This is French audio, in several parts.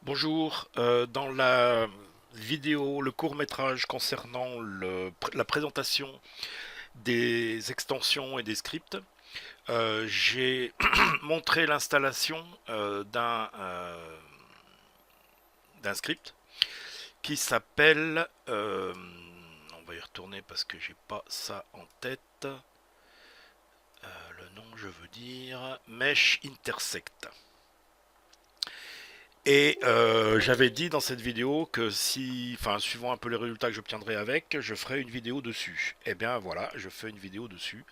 Bonjour, dans la vidéo, le court-métrage concernant la présentation des extensions et des scripts, j'ai montré l'installation d'un script qui s'appelle, on va y retourner parce que j'ai pas ça en tête, le nom je veux dire, Mesh Intersect. Et j'avais dit dans cette vidéo que si, enfin, suivant un peu les résultats que j'obtiendrai avec, je ferai une vidéo dessus. Et bien voilà, je fais une vidéo dessus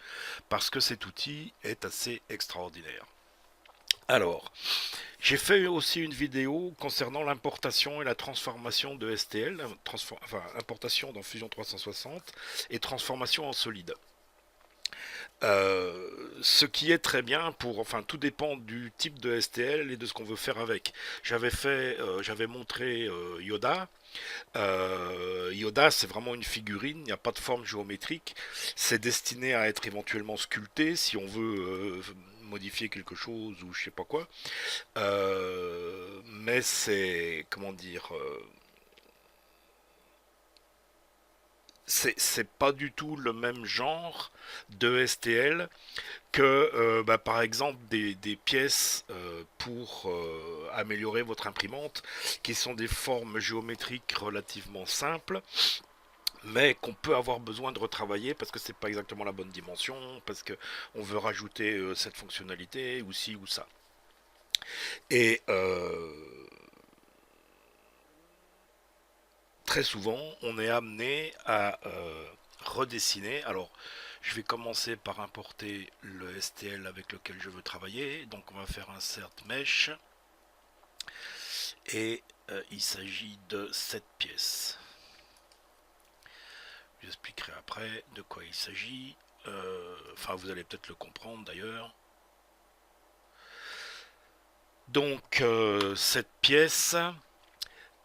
parce que cet outil est assez extraordinaire. Alors, j'ai fait aussi une vidéo concernant l'importation et la transformation de STL, enfin importation dans Fusion 360 et transformation en solide. Ce qui est très bien pour, enfin, tout dépend du type de STL et de ce qu'on veut faire avec. J'avais montré Yoda. Yoda, c'est vraiment une figurine, il n'y a pas de forme géométrique. C'est destiné à être éventuellement sculpté si on veut modifier quelque chose ou je sais pas quoi. Mais c'est, comment dire, c'est pas du tout le même genre de STL que par exemple des pièces pour améliorer votre imprimante qui sont des formes géométriques relativement simples mais qu'on peut avoir besoin de retravailler parce que c'est pas exactement la bonne dimension, parce que on veut rajouter cette fonctionnalité ou ci ou ça. Et très souvent, on est amené à redessiner. Alors, je vais commencer par importer le STL avec lequel je veux travailler. Donc, on va faire insert mesh. Et il s'agit de cette pièce. J'expliquerai après de quoi il s'agit. Enfin, vous allez peut-être le comprendre d'ailleurs. Donc, cette pièce,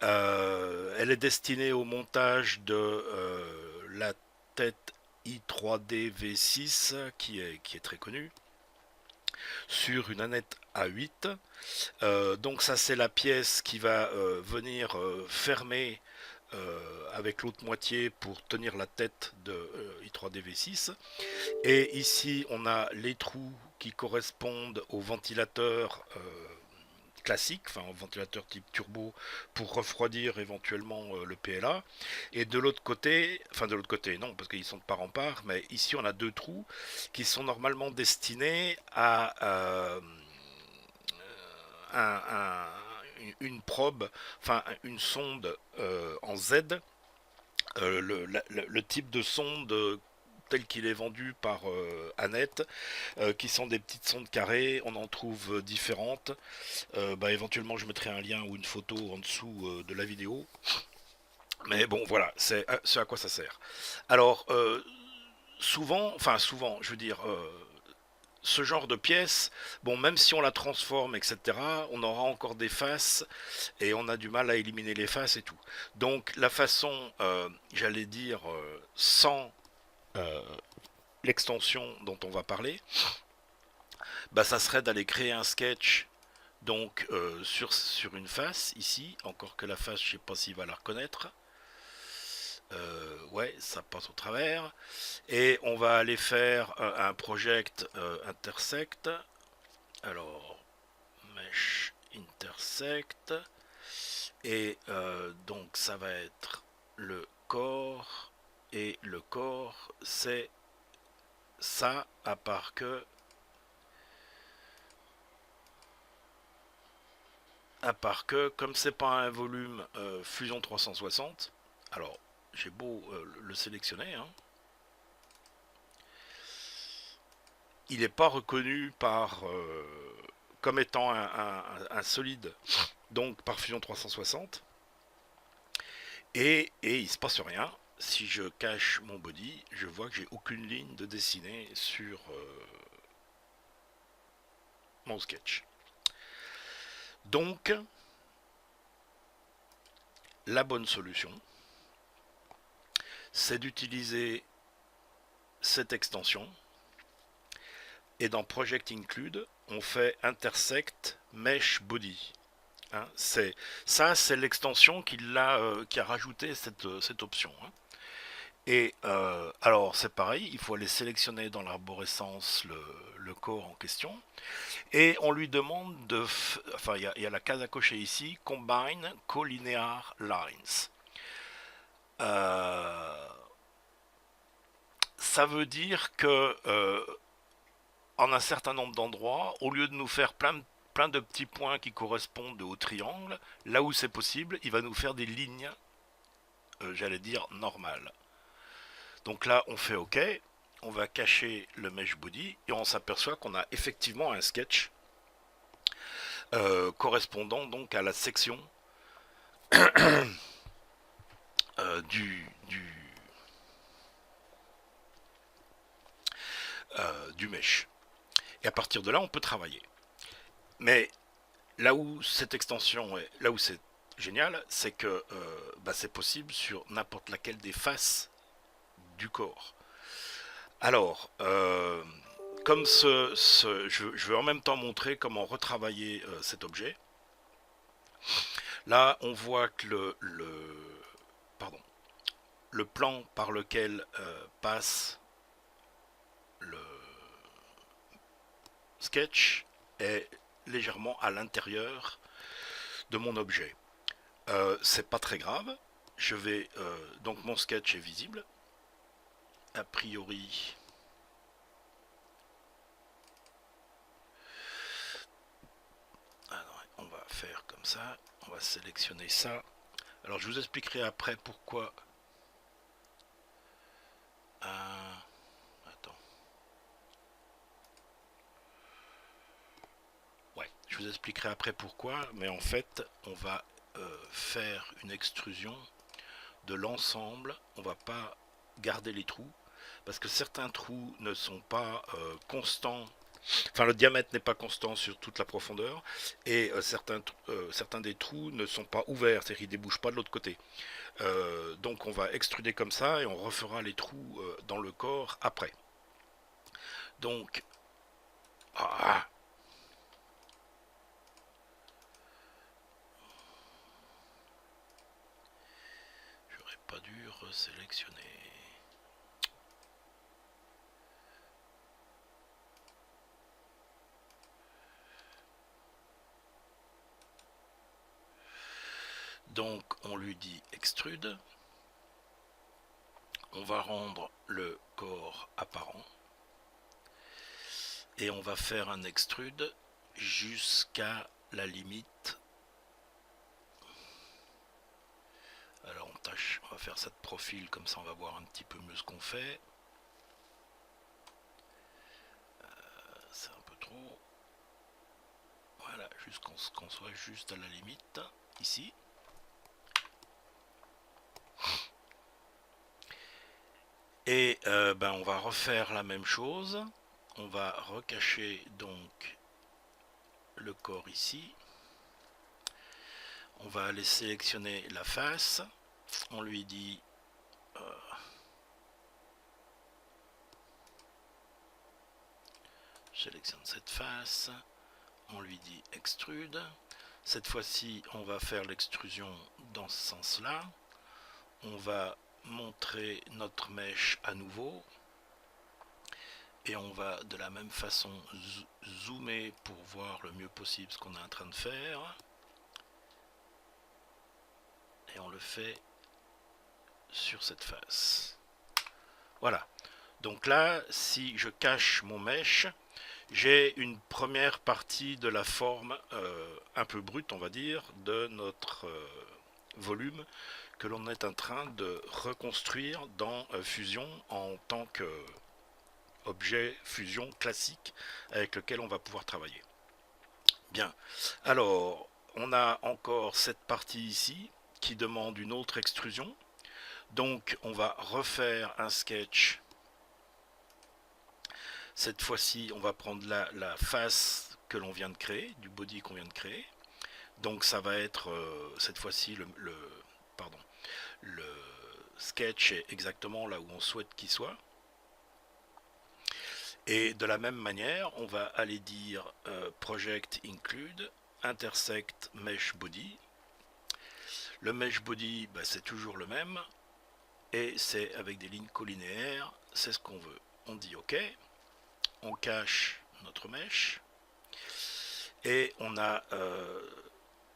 elle est destinée au montage de la tête i3D V6 qui est très connue sur une Annette A8. Donc ça c'est la pièce qui va venir fermer avec l'autre moitié pour tenir la tête de i3D V6. Et ici on a les trous qui correspondent aux ventilateurs classique, enfin un ventilateur type turbo pour refroidir éventuellement le PLA. Et de l'autre côté, enfin de l'autre côté non parce qu'ils sont de part en part, mais ici on a deux trous qui sont normalement destinés à un, un, une probe, enfin une sonde en Z, le type de sonde tel qu'il est vendu par Annette, qui sont des petites sondes carrées, on en trouve différentes. Éventuellement je mettrai un lien ou une photo en dessous de la vidéo. Mais bon voilà, c'est ce à quoi ça sert. Alors souvent, je veux dire, ce genre de pièce, bon même si on la transforme, etc., on aura encore des faces et on a du mal à éliminer les faces et tout. Donc la façon, j'allais dire, sans euh, l'extension dont on va parler, ça serait d'aller créer un sketch donc sur une face ici, encore que la face je sais pas s'il va la reconnaître. Ouais, ça passe au travers. Et on va aller faire un project intersect. Alors, mesh intersect. Et donc ça va être le corps. Et le corps, c'est ça, à part que comme c'est pas un volume Fusion 360, alors j'ai beau le sélectionner, hein, il n'est pas reconnu comme étant un solide, donc par Fusion 360, et il se passe rien. Si je cache mon body, je vois que j'ai aucune ligne de dessinée sur mon sketch. Donc, la bonne solution, c'est d'utiliser cette extension. Et dans Project Include, on fait intersect mesh body. hein. C'est l'extension qui a rajouté cette option, hein. Et alors c'est pareil, il faut aller sélectionner dans l'arborescence le corps en question. Et on lui demande enfin il y a la case à cocher ici, Combine Collinear Lines. Euh, Ça veut dire que en un certain nombre d'endroits, au lieu de nous faire plein de petits points qui correspondent au triangle, là où c'est possible, il va nous faire des lignes, j'allais dire, normales. Donc là, on fait OK, on va cacher le mesh body et on s'aperçoit qu'on a effectivement un sketch correspondant donc à la section euh, du, du, du mesh. Et à partir de là, on peut travailler. Mais là où cette extension est, là où c'est génial, c'est que c'est possible sur n'importe laquelle des faces du corps. Alors, comme je vais en même temps montrer comment retravailler cet objet. Là, on voit que pardon, le plan par lequel passe le sketch est légèrement à l'intérieur de mon objet. C'est pas très grave. Je vais donc mon sketch est visible. A priori, alors, on va faire comme ça. On va sélectionner ça. Alors je vous expliquerai après pourquoi. Attends. Ouais, je vous expliquerai après pourquoi, mais en fait, on va faire une extrusion de l'ensemble. On va pas garder les trous parce que certains trous ne sont pas constants. Enfin, le diamètre n'est pas constant sur toute la profondeur et certains des trous ne sont pas ouverts, c'est-à-dire qu'ils ne débouchent pas de l'autre côté. Donc on va extruder comme ça et on refera les trous dans le corps après. Donc, j'aurais pas dû resélectionner. Donc on lui dit extrude. On va rendre le corps apparent. Et on va faire un extrude jusqu'à la limite. Alors on va faire ça de profil, comme ça on va voir un petit peu mieux ce qu'on fait. C'est un peu trop. Voilà, qu'on soit juste à la limite, ici. Et on va refaire la même chose. On va recacher donc le corps ici. On va aller sélectionner la face. On lui dit je sélectionne cette face. On lui dit extrude. Cette fois-ci, on va faire l'extrusion dans ce sens-là. On va montrer notre mèche à nouveau. Et on va de la même façon zoomer pour voir le mieux possible ce qu'on est en train de faire. Et on le fait sur cette face. Voilà. Donc là, si je cache mon mesh, j'ai une première partie de la forme un peu brute, on va dire, de notre volume que l'on est en train de reconstruire dans Fusion en tant qu'objet Fusion classique avec lequel on va pouvoir travailler. Bien, alors on a encore cette partie ici qui demande une autre extrusion. Donc on va refaire un sketch. Cette fois-ci, on va prendre la face que l'on vient de créer, du body qu'on vient de créer. Donc ça va être cette fois-ci le sketch est exactement là où on souhaite qu'il soit. Et de la même manière, on va aller dire project include intersect mesh body. Le mesh body, bah, c'est toujours le même et c'est avec des lignes collinéaires, c'est ce qu'on veut. On dit OK, on cache notre mesh et on a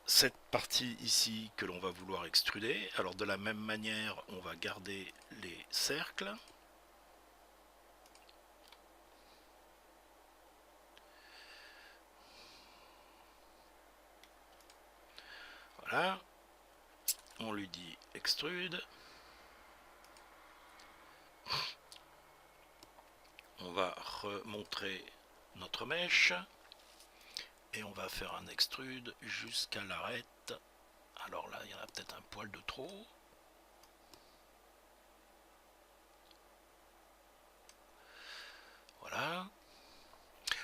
cette partie ici que l'on va vouloir extruder. Alors de la même manière, on va garder les cercles. Voilà, on lui dit extrude. On va remontrer notre mèche et on va faire un extrude jusqu'à l'arête. Alors là, il y en a peut-être un poil de trop. Voilà.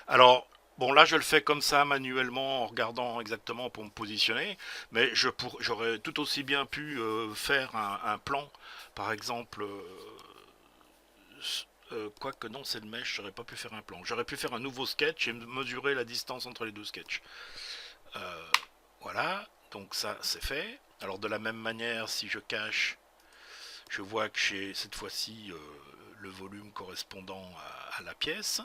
Alors, bon, là, je le fais comme ça, manuellement, en regardant exactement pour me positionner. Mais j'aurais tout aussi bien pu faire un plan, par exemple. Quoique non, c'est le mesh, j'aurais pas pu faire un plan. J'aurais pu faire un nouveau sketch et mesurer la distance entre les deux sketchs. Voilà, donc ça, c'est fait. Alors, de la même manière, si je cache, je vois que j'ai cette fois-ci le volume correspondant à la pièce.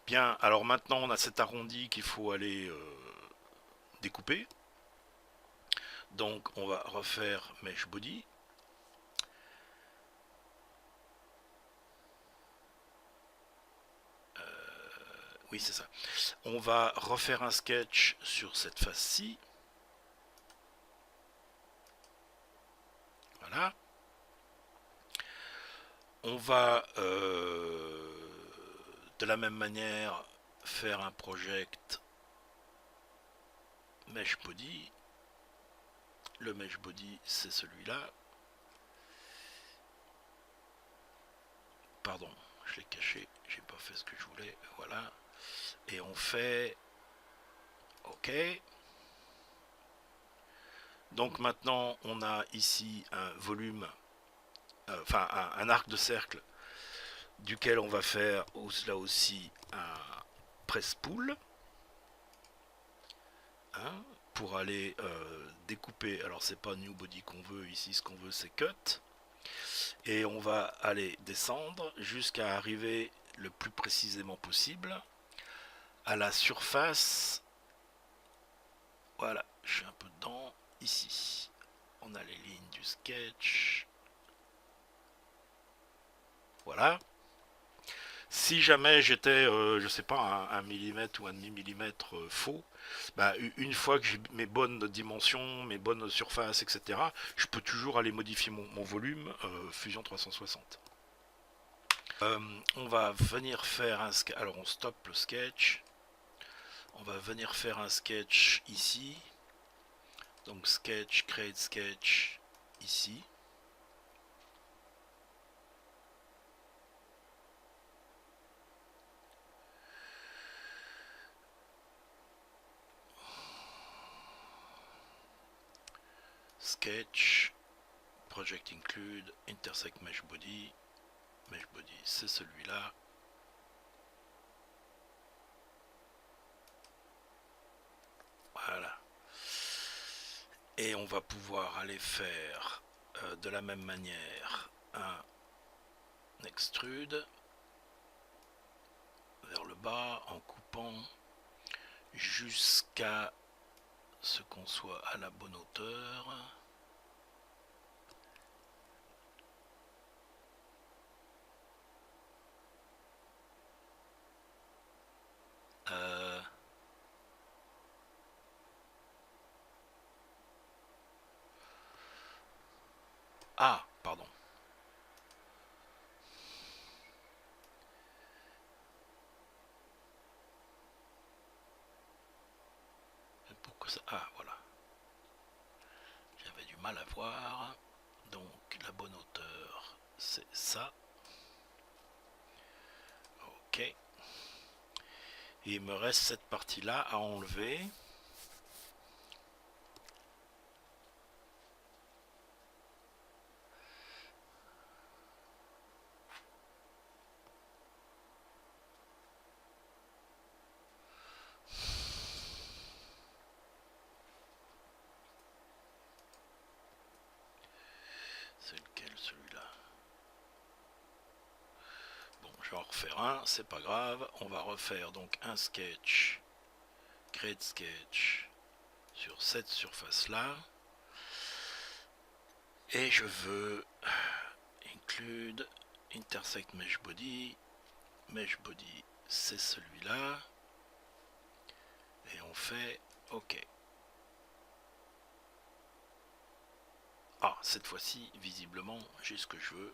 Bien, alors maintenant on a cet arrondi qu'il faut aller découper. Donc on va refaire mesh body. Oui, c'est ça. On va refaire un sketch sur cette face-ci. Voilà. On va de la même manière faire un project mesh body. Le mesh body, c'est celui-là. Pardon, je l'ai caché, j'ai pas fait ce que je voulais. Voilà. Et on fait OK. Donc maintenant, on a ici un volume, enfin un arc de cercle duquel on va faire là aussi un press pull, hein, pour aller découper. Alors c'est pas new body qu'on veut ici, ce qu'on veut c'est cut, et on va aller descendre jusqu'à arriver le plus précisément possible à la surface. Voilà, je suis un peu dedans. Ici on a les lignes du sketch. Voilà. Si jamais j'étais, je sais pas, un millimètre ou un demi-millimètre faux, bah, une fois que j'ai mes bonnes dimensions, mes bonnes surfaces, etc., je peux toujours aller modifier mon volume Fusion 360. On va venir faire un sketch. Alors on stoppe le sketch. On va venir faire un sketch ici. Donc sketch, create sketch ici. Sketch, project include, intersect mesh body. Mesh body, c'est celui-là. Voilà. Et on va pouvoir aller faire de la même manière un extrude vers le bas en coupant jusqu'à ce qu'on soit à la bonne hauteur. Ah, pardon. Pourquoi ça? Ah, voilà. J'avais du mal à voir. Donc, la bonne hauteur, c'est ça. Ok. Et il me reste cette partie-là à enlever. vais en refaire un, c'est pas grave. On va refaire donc un sketch, create sketch sur cette surface là. Et je veux include intersect mesh body. Mesh body c'est celui-là. Et on fait OK. Ah, cette fois-ci, visiblement, j'ai ce que je veux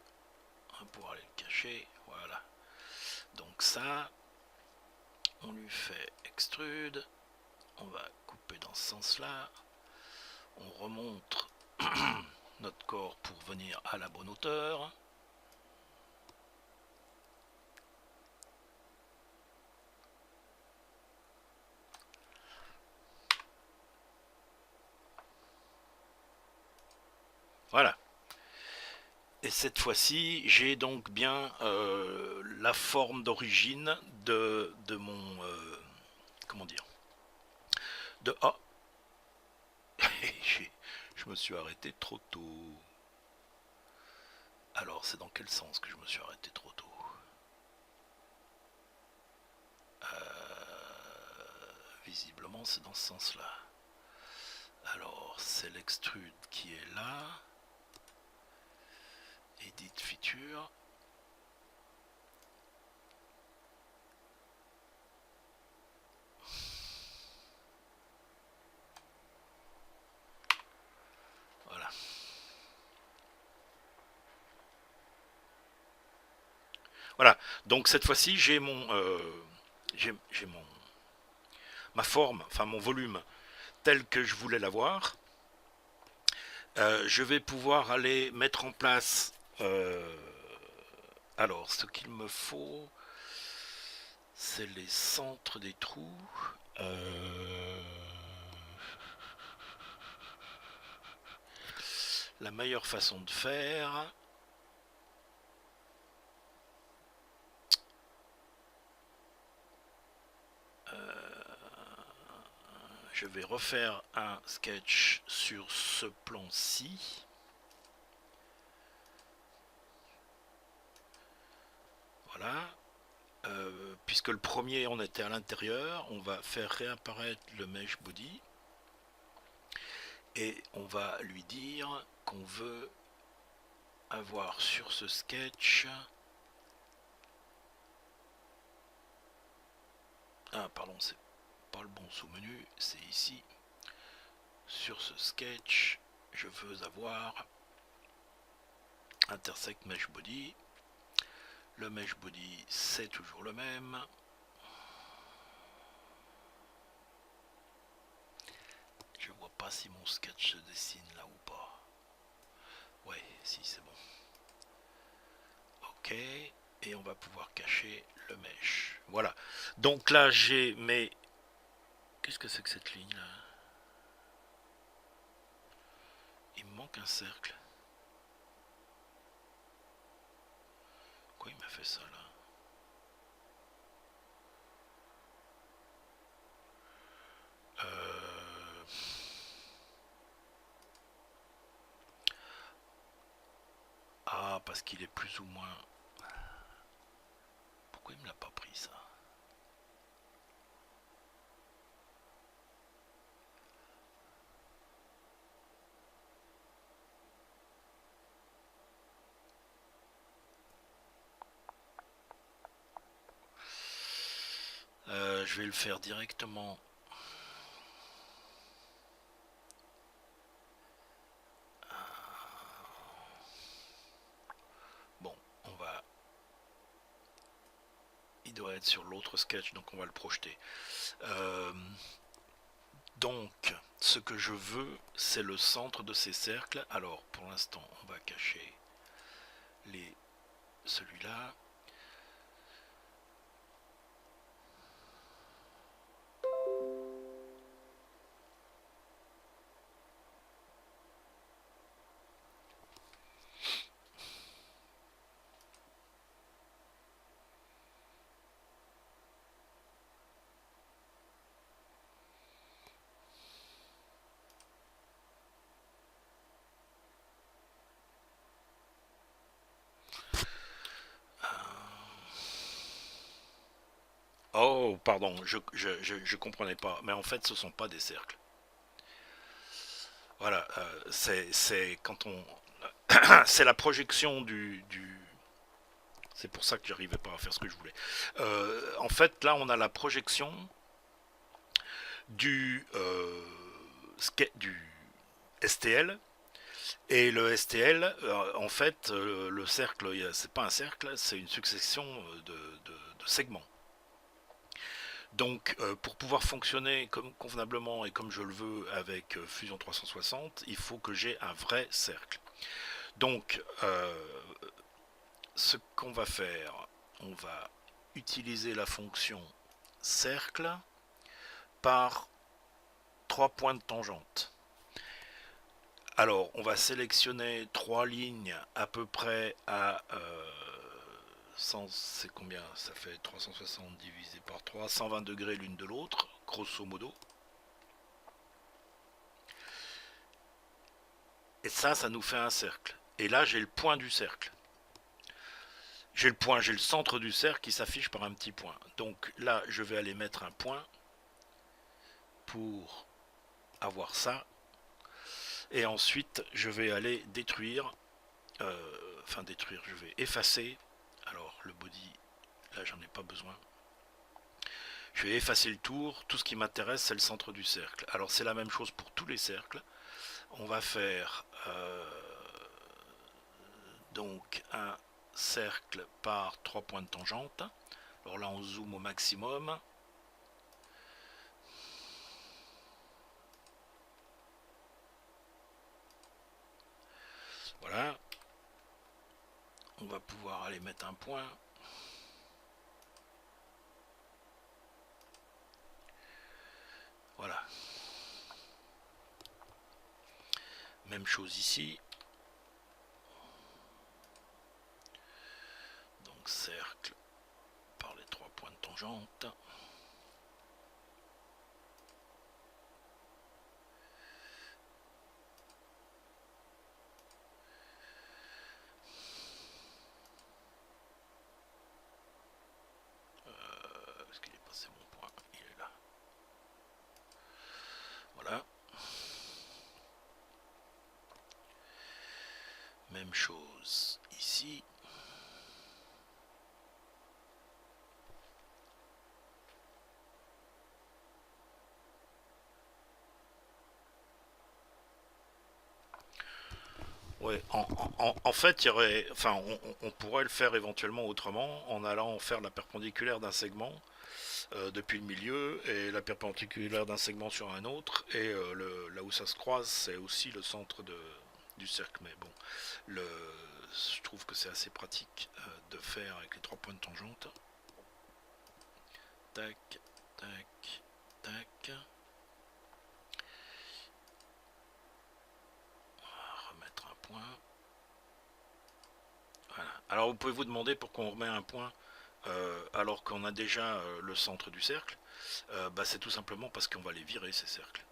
pour aller le cacher. Voilà. Donc ça, on lui fait extrude. On va couper dans ce sens-là. On remonte notre corps pour venir à la bonne hauteur. Voilà. Et cette fois-ci, j'ai donc bien la forme d'origine de mon... comment dire de A. Je me suis arrêté trop tôt. Alors, c'est dans quel sens que je me suis arrêté trop tôt? Visiblement, c'est dans ce sens-là. Alors, c'est l'extrude qui est là. Edit feature. Voilà. Voilà. Donc cette fois-ci, j'ai mon, ma forme, enfin mon volume tel que je voulais l'avoir. Je vais pouvoir aller mettre en place. Alors, ce qu'il me faut, c'est les centres des trous. La meilleure façon de faire, je vais refaire un sketch sur ce plan-ci. Voilà. Puisque le premier on était à l'intérieur, on va faire réapparaître le mesh body et on va lui dire qu'on veut avoir sur ce sketch, ah pardon, c'est pas le bon sous-menu, c'est ici. Sur ce sketch, je veux avoir intersect mesh body. Le mesh body c'est toujours le même. Je vois pas si mon sketch se dessine là ou pas. Ouais, si, c'est bon. Ok, et on va pouvoir cacher le mesh. Voilà. Donc là j'ai mes... Qu'est-ce que c'est que cette ligne là? Il me manque un cercle. Pourquoi il m'a fait ça là? Ah, parce qu'il est plus ou moins... Pourquoi il me l'a pas pris ça? Je vais le faire directement. Bon, on va... Il doit être sur l'autre sketch, donc on va le projeter. Donc, ce que je veux, c'est le centre de ces cercles. Alors, pour l'instant, on va cacher celui-là. Oh, pardon, je comprenais pas. Mais en fait, ce sont pas des cercles. Voilà, c'est quand on, c'est la projection du. C'est pour ça que j'arrivais pas à faire ce que je voulais. En fait, là, on a la projection du STL. Et le STL, en fait, le cercle, c'est pas un cercle, c'est une succession de segments. Donc, pour pouvoir fonctionner comme convenablement et comme je le veux avec Fusion 360, il faut que j'ai un vrai cercle. Donc, ce qu'on va faire, on va utiliser la fonction cercle par 3 points de tangente. Alors, on va sélectionner 3 lignes à peu près à c'est combien? Ça fait 360 divisé par 3, 120 degrés l'une de l'autre, grosso modo. Et ça nous fait un cercle. Et là, j'ai le point du cercle. J'ai le centre du cercle qui s'affiche par un petit point. Donc là, je vais aller mettre un point pour avoir ça. Et ensuite, je vais aller détruire, détruire, je vais effacer. Alors, le body, là, j'en ai pas besoin. Je vais effacer le tour. Tout ce qui m'intéresse, c'est le centre du cercle. Alors, c'est la même chose pour tous les cercles. On va faire donc un cercle par 3 points de tangente. Alors là, on zoome au maximum. Voilà. On va pouvoir aller mettre un point. Voilà. Même chose ici. Donc cercle par les 3 points de tangente. Est-ce qu'il est passé mon point? Il est là. Voilà. Même chose ici. Ouais, en fait, il y aurait, enfin, on pourrait le faire éventuellement autrement en allant faire la perpendiculaire d'un segment depuis le milieu et la perpendiculaire d'un segment sur un autre et là où ça se croise, c'est aussi le centre du cercle. Mais bon, je trouve que c'est assez pratique de faire avec les 3 points de tangente. Tac, tac, tac. Remettre un point. Voilà. Alors vous pouvez vous demander pourquoi on remet un point alors qu'on a déjà le centre du cercle. C'est tout simplement parce qu'on va les virer ces cercles.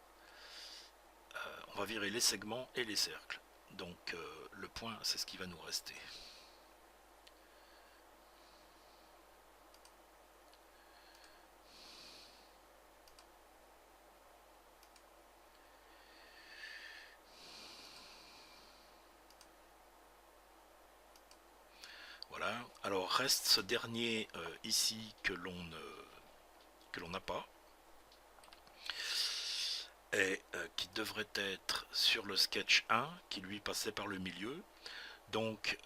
On va virer les segments et les cercles. Donc le point, c'est ce qui va nous rester. Voilà. Alors reste ce dernier ici que l'on n'a pas et qui devrait être sur le sketch 1 qui lui passait par le milieu. Donc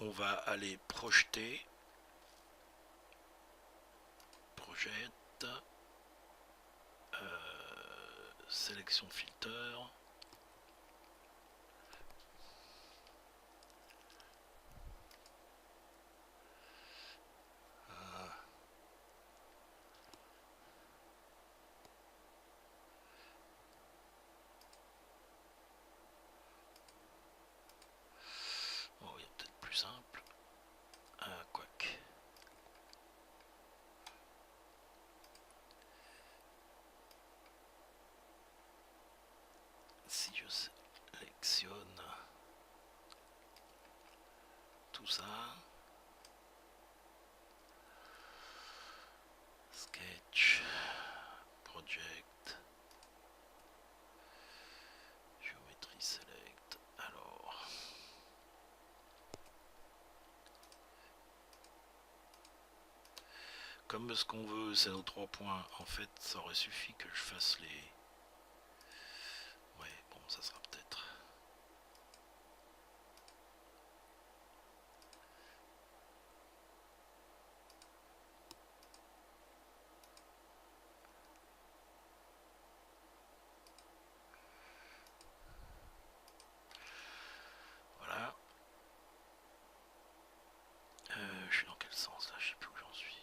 on va aller projeter, projette, sélection filter. Oh, il y a peut-être plus simple. Quoique. Si je sélectionne tout ça, Object. Geometry Select. Alors. Comme ce qu'on veut, c'est nos 3 points. En fait, ça aurait suffi que je fasse les... Ouais, bon, ça sera peut-être... Voilà. Je suis dans quel sens là? Je sais plus où j'en suis.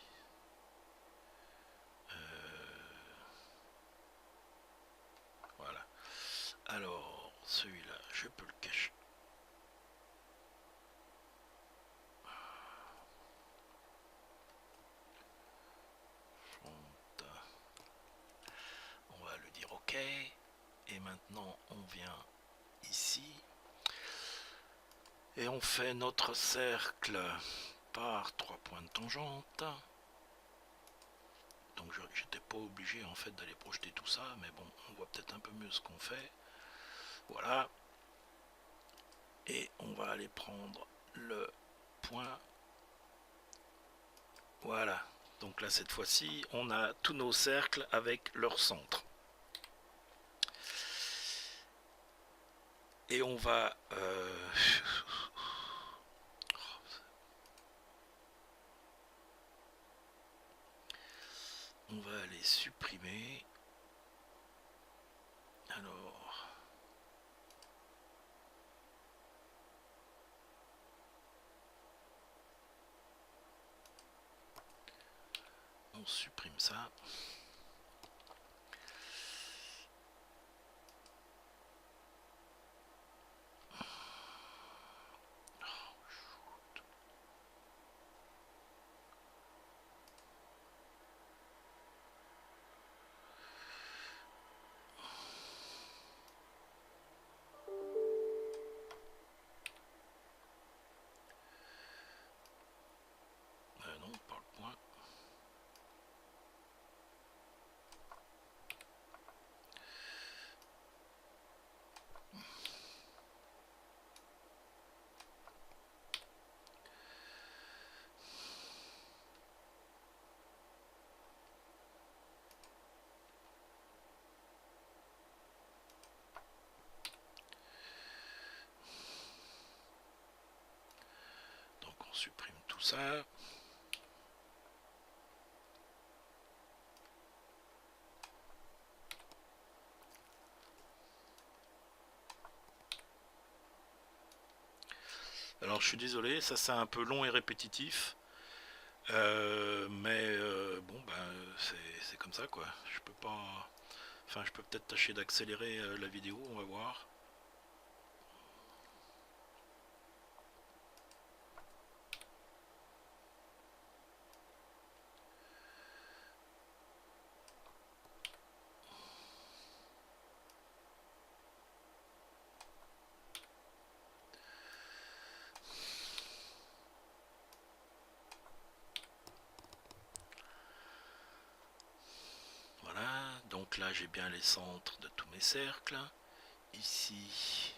Voilà. Alors, celui-là, je peux le cacher. On va le dire OK. Et maintenant, on vient ici. Et on fait notre cercle par 3 points de tangente. Donc j'étais pas obligé en fait d'aller projeter tout ça, mais bon, on voit peut-être un peu mieux ce qu'on fait. Voilà. Et on va aller prendre le point. Voilà. Donc là, cette fois-ci, on a tous nos cercles avec leur centre. Et on va... on va aller supprimer. Alors... on supprime ça. Non, pas le point. Donc on supprime tout ça. Alors je suis désolé, ça c'est un peu long et répétitif. Mais bon ben c'est comme ça quoi. Je peux pas... Enfin je peux peut-être tâcher d'accélérer la vidéo, on va voir. Voilà, donc là j'ai bien les centres de tous mes cercles. Ici,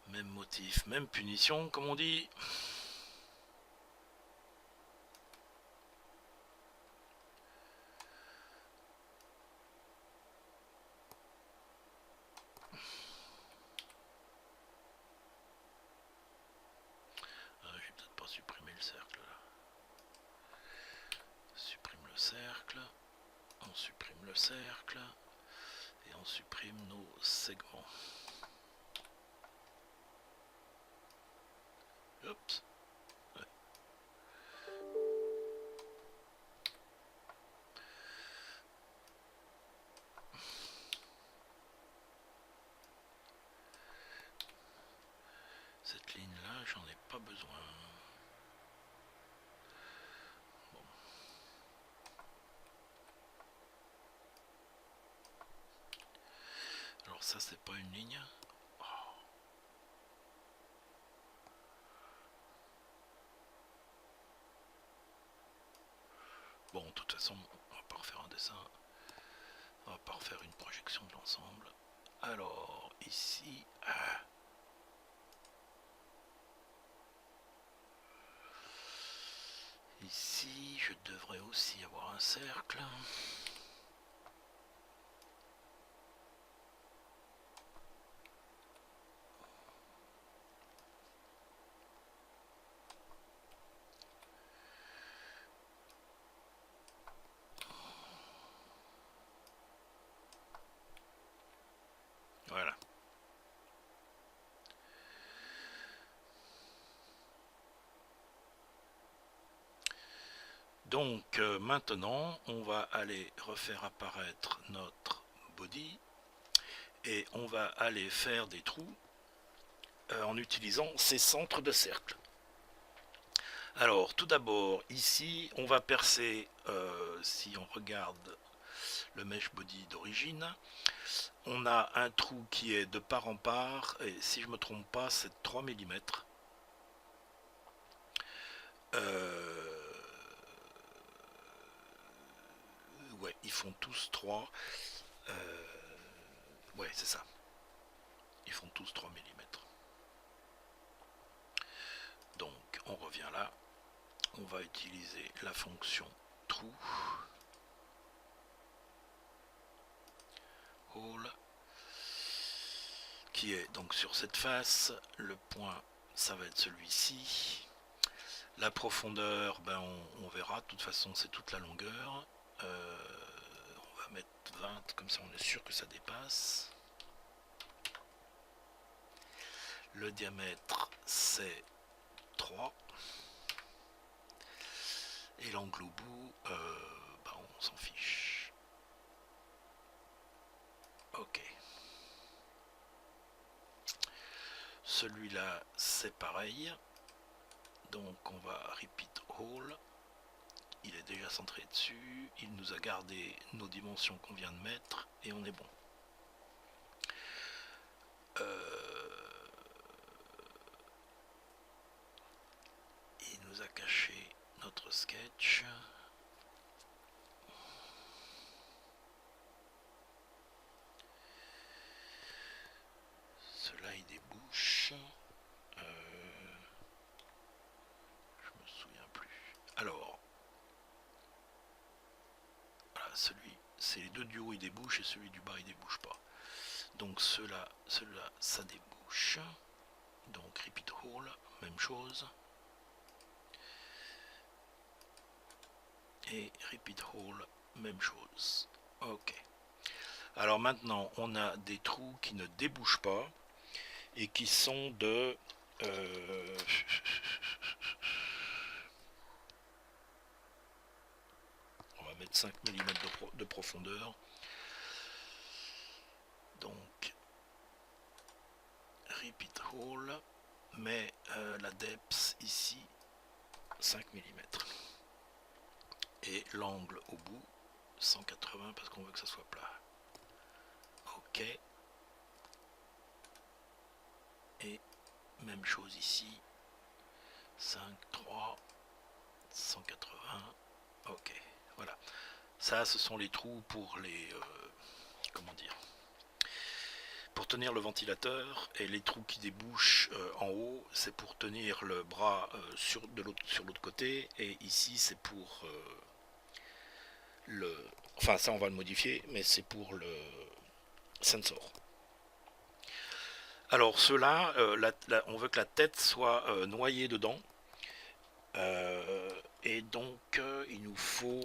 même motif, même punition comme on dit. Je vais peut-être pas supprimer le cercle là. Supprime le cercle. On supprime le cercle. Et on supprime nos segments. Oups. Ouais. Cette ligne là, j'en ai pas besoin. Bon. Alors ça c'est pas une ligne. Oh. Bon, de toute façon, on va pas refaire un dessin. On va pas refaire une projection de l'ensemble. Alors, ici... Ici, je devrais aussi avoir un cercle. Voilà. Donc maintenant, on va aller refaire apparaître notre body et on va aller faire des trous en utilisant ces centres de cercle. Alors tout d'abord, ici, on va percer, si on regarde le mesh body d'origine, on a un trou qui est de part en part, et si je ne me trompe pas, c'est 3 mm. Ouais, ils font tous 3. Ouais, c'est ça. Ils font tous 3 mm. Donc, on revient là. On va utiliser la fonction trou. Hole. Qui est donc sur cette face. Le point, ça va être celui-ci. La profondeur, ben on verra. De toute façon, c'est toute la longueur. On va mettre 20, comme ça on est sûr que ça dépasse. Le diamètre, c'est 3. Et l'angle au bout, ben on s'en fiche. Ok. Celui-là, c'est pareil. Donc on va repeat all. Il est déjà centré dessus. Il nous a gardé nos dimensions qu'on vient de mettre. Et on est bon. Il nous a caché notre sketch. Cela il débouche. Je me souviens plus. Alors, voilà, celui, c'est les deux du haut il débouche et celui du bas il débouche pas. Donc celui-là, ça débouche. Donc repeat all, même chose. Et repeat all, même chose. Ok. Alors maintenant, on a des trous qui ne débouchent pas et qui sont de... on va mettre 5 mm de profondeur. Donc, repeat all, mais la depth ici, 5 mm. Et l'angle au bout, 180 parce qu'on veut que ça soit plat. Ok. Et même chose ici, 5, 3, 180. Ok, voilà. Ça, ce sont les trous pour les... comment dire, pour tenir le ventilateur, et les trous qui débouchent en haut, c'est pour tenir le bras sur l'autre côté, et ici c'est pour le... Enfin ça on va le modifier, mais c'est pour le sensor. Alors ceux-là, on veut que la tête soit noyée dedans, et donc il nous faut...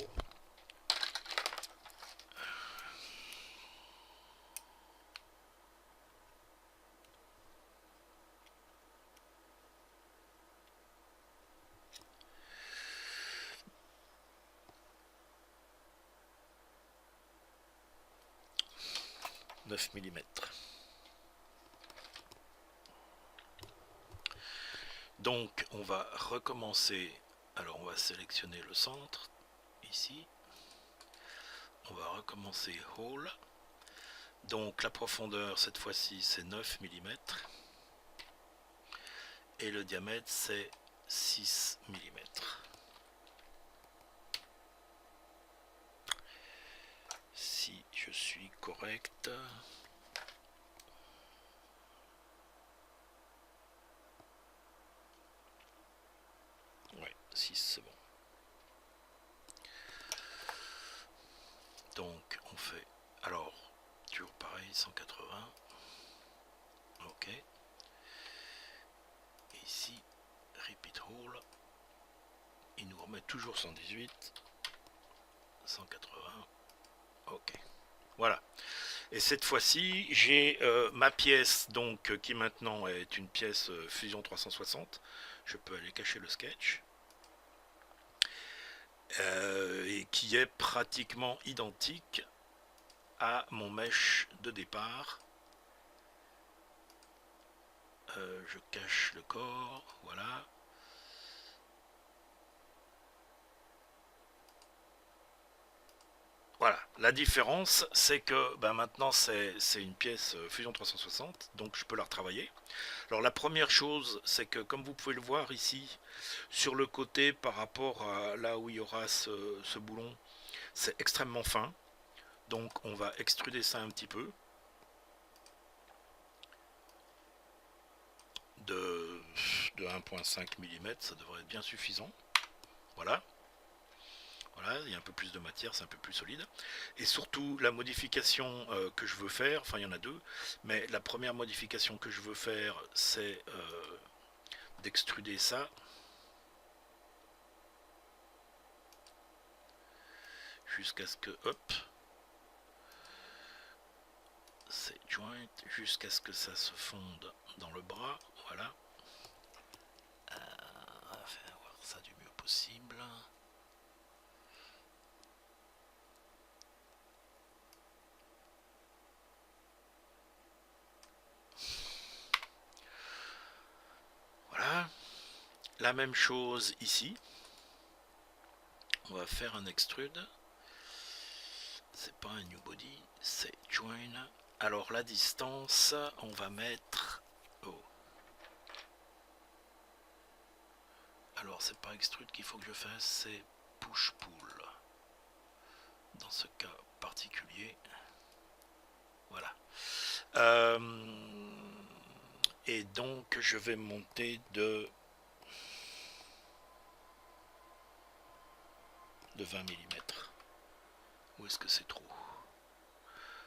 « 9 mm. Donc on va recommencer. Alors on va sélectionner le centre ici. On va recommencer hole. Donc la profondeur cette fois-ci c'est 9 mm. Et le diamètre c'est 6 mm. correct. Ouais, 6 c'est bon. Donc on fait, alors, toujours pareil, 180. Ok. Et ici, repeat roll. Il nous remet toujours 118. 180. Ok. Voilà. Et cette fois-ci, j'ai ma pièce donc qui maintenant est une pièce Fusion 360. Je peux aller cacher le sketch. Et qui est pratiquement identique à mon mesh de départ. Je cache le corps, voilà. Voilà, la différence c'est que maintenant c'est une pièce Fusion 360, donc je peux la retravailler. Alors la première chose c'est que comme vous pouvez le voir ici, sur le côté par rapport à là où il y aura ce boulon, c'est extrêmement fin. Donc on va extruder ça un petit peu. De 1,5 mm, ça devrait être bien suffisant. Voilà. Voilà, il y a un peu plus de matière, c'est un peu plus solide. Et surtout, la modification que je veux faire, enfin il y en a deux, mais la première modification que je veux faire, c'est d'extruder ça. Jusqu'à ce que, hop, c'est joint, jusqu'à ce que ça se fonde dans le bras, voilà. On va faire voir ça du mieux possible. Voilà. La même chose ici. On va faire un extrude. C'est pas un new body, c'est join. Alors la distance, on va mettre... Oh. Alors c'est pas extrude qu'il faut que je fasse, c'est push-pull. Dans ce cas particulier. Voilà. Et donc je vais monter de 20 mm. Ou est-ce que c'est trop?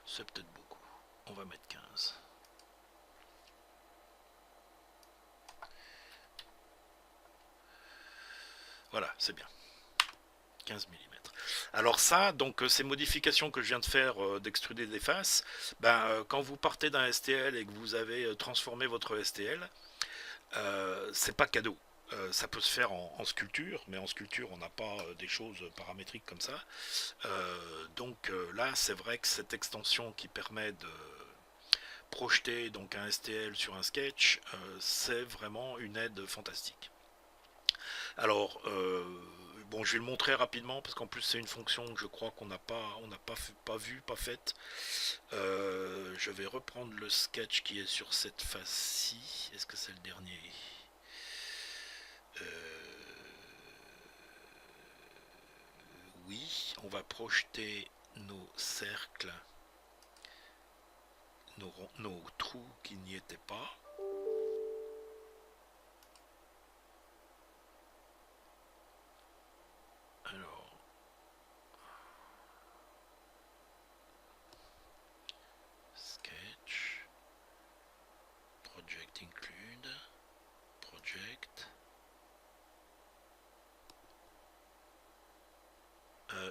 C'est peut-être beaucoup. On va mettre 15. Voilà, c'est bien. 15 mm. Alors ça, donc ces modifications que je viens de faire d'extruder des faces, quand vous partez d'un STL et que vous avez transformé votre STL, c'est pas cadeau. Ça peut se faire en sculpture, mais en sculpture on n'a pas des choses paramétriques comme ça. Donc là c'est vrai que cette extension qui permet de projeter donc un STL sur un sketch, c'est vraiment une aide fantastique. Alors bon, je vais le montrer rapidement parce qu'en plus c'est une fonction que je crois qu'on n'a pas vu, pas faite. Je vais reprendre le sketch qui est sur cette face-ci. Est-ce que c'est le dernier? Oui, on va projeter nos cercles, nos trous qui n'y étaient pas. Alors, sketch, project include, project.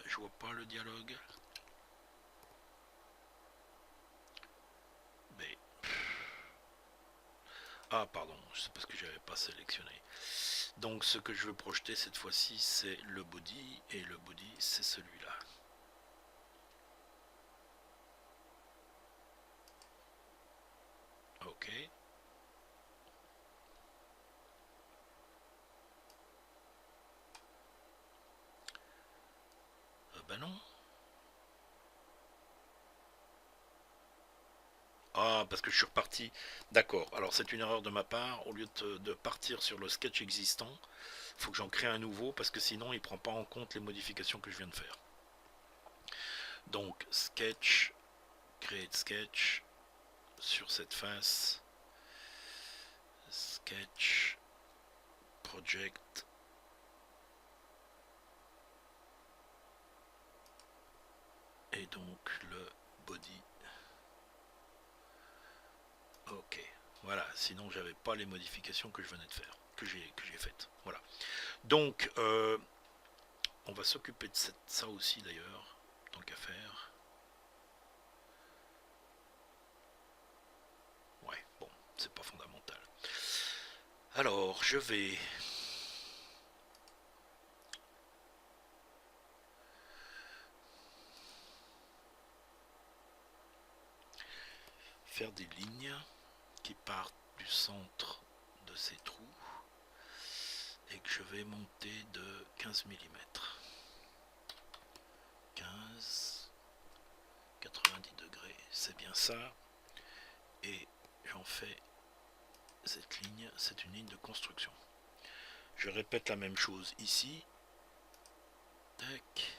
Je vois pas le dialogue. Mais ah pardon, c'est parce que j'avais pas sélectionné. Donc ce que je veux projeter cette fois-ci c'est le body et le body c'est celui-là. Ok. Non. Ah, parce que je suis reparti. D'accord. Alors c'est une erreur de ma part. Au lieu de partir sur le sketch existant, il faut que j'en crée un nouveau parce que sinon il prend pas en compte les modifications que je viens de faire. Donc sketch Create sketch sur cette face. Sketch. Project. Et donc le body. Ok. Voilà. Sinon j'avais pas les modifications que je venais de faire. Que j'ai faites. Voilà. Donc on va s'occuper de ça aussi d'ailleurs. Tant qu'à faire. Ouais, bon, c'est pas fondamental. Alors, je vais faire des lignes qui partent du centre de ces trous et que je vais monter de 15 mm. 15, 90 degrés, c'est bien ça. Et j'en fais cette ligne, c'est une ligne de construction. Je répète la même chose ici. Tac.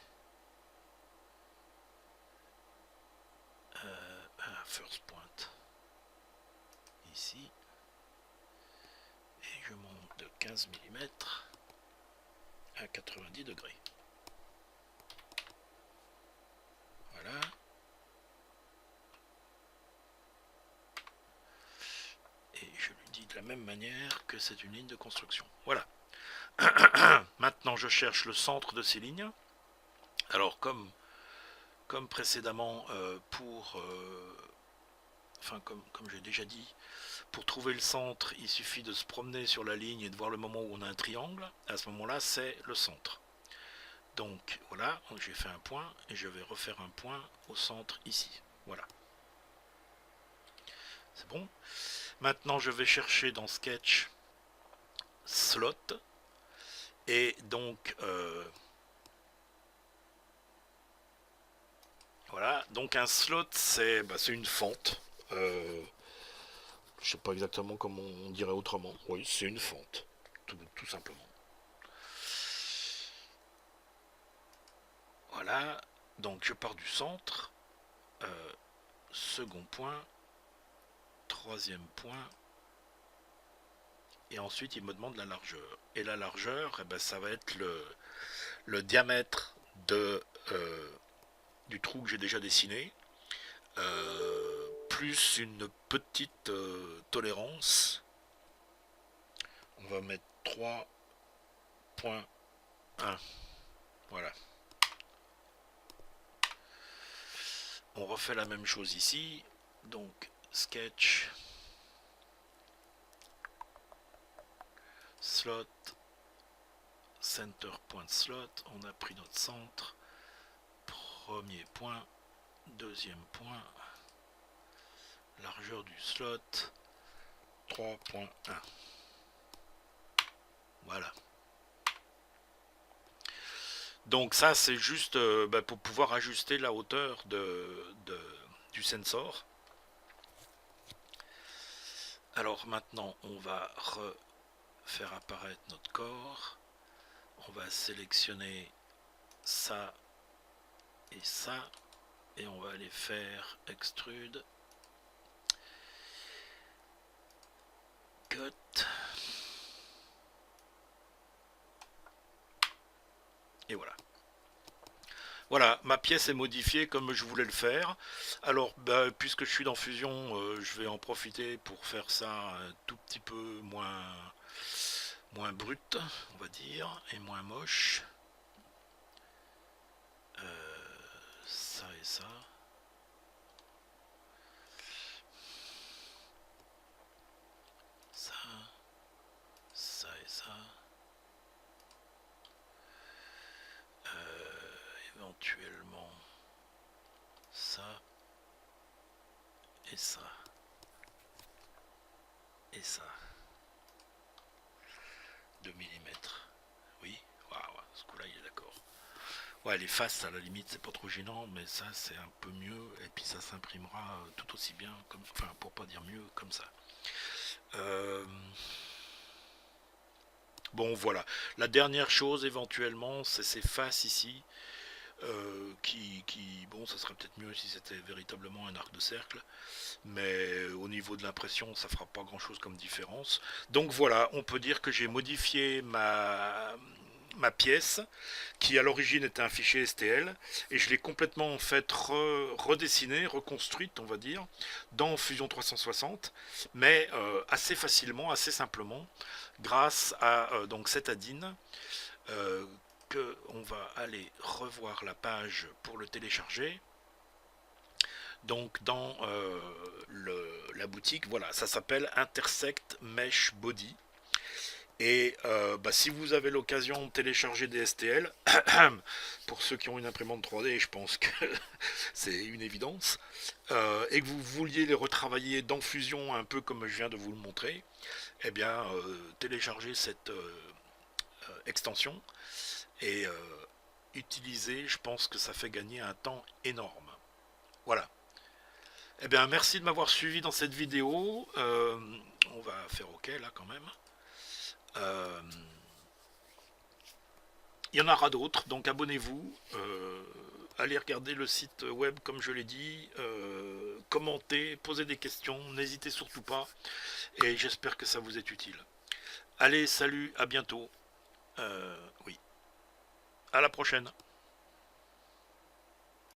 First point. Ici. Et je monte de 15 mm à 90 degrés. Voilà. Et je lui dis de la même manière que c'est une ligne de construction. Voilà. Maintenant, je cherche le centre de ces lignes. Alors, comme précédemment, comme j'ai déjà dit, pour trouver le centre, il suffit de se promener sur la ligne et de voir le moment où on a un triangle. À ce moment-là, c'est le centre. Donc, voilà, j'ai fait un point et je vais refaire un point au centre ici. Voilà. C'est bon. Maintenant, je vais chercher dans Sketch slot. Et donc, voilà. Donc un slot, c'est une fente. Je sais pas exactement comment on dirait autrement. Oui, c'est une fente, tout simplement. Voilà. Donc je pars du centre. Second point. Troisième point. Et ensuite, il me demande la largeur. Et la largeur, ça va être le diamètre du trou que j'ai déjà dessiné, plus une petite tolérance. On va mettre 3.1. Voilà. On refait la même chose ici. Donc, sketch, slot, center point slot. On a pris notre centre. Premier point, deuxième point, largeur du slot 3.1. Voilà. Donc ça c'est juste pour pouvoir ajuster la hauteur du sensor. Alors maintenant on va refaire apparaître notre corps. On va sélectionner ça et ça. Et on va aller faire extrude. Cut. Et voilà. Voilà, ma pièce est modifiée comme je voulais le faire. Alors, puisque je suis dans Fusion, je vais en profiter pour faire ça un tout petit peu moins brut, on va dire, et moins moche. Ça et ça. Ça. Ça et ça. Éventuellement ça et ça et ça. 2 mm. Oui, waouh, ce coup là il est d'accord. Ouais, les faces à la limite c'est pas trop gênant, mais ça c'est un peu mieux et puis ça s'imprimera tout aussi bien, comme, enfin pour pas dire mieux, comme ça. Bon voilà, la dernière chose éventuellement c'est ces faces ici. bon, ça serait peut-être mieux si c'était véritablement un arc de cercle, mais au niveau de l'impression, ça fera pas grand-chose comme différence. Donc voilà, on peut dire que j'ai modifié ma pièce, qui à l'origine était un fichier STL, et je l'ai complètement en fait redessinée, reconstruite, on va dire, dans Fusion 360, mais assez facilement, assez simplement, grâce à donc cet add-in, euh, que on va aller revoir la page pour le télécharger. Donc dans la boutique, voilà, ça s'appelle Intersect Mesh Body. Et si vous avez l'occasion de télécharger des STL, pour ceux qui ont une imprimante 3D, je pense que c'est une évidence, et que vous vouliez les retravailler dans Fusion un peu comme je viens de vous le montrer, eh bien téléchargez cette extension et utiliser, je pense que ça fait gagner un temps énorme. Voilà. Eh bien, merci de m'avoir suivi dans cette vidéo. On va faire OK là quand même. Euh, Il y en aura d'autres, donc abonnez-vous. Allez regarder le site web comme je l'ai dit. Commentez, posez des questions. N'hésitez surtout pas. Et j'espère que ça vous est utile. Allez, salut, à bientôt. Oui, à la prochaine.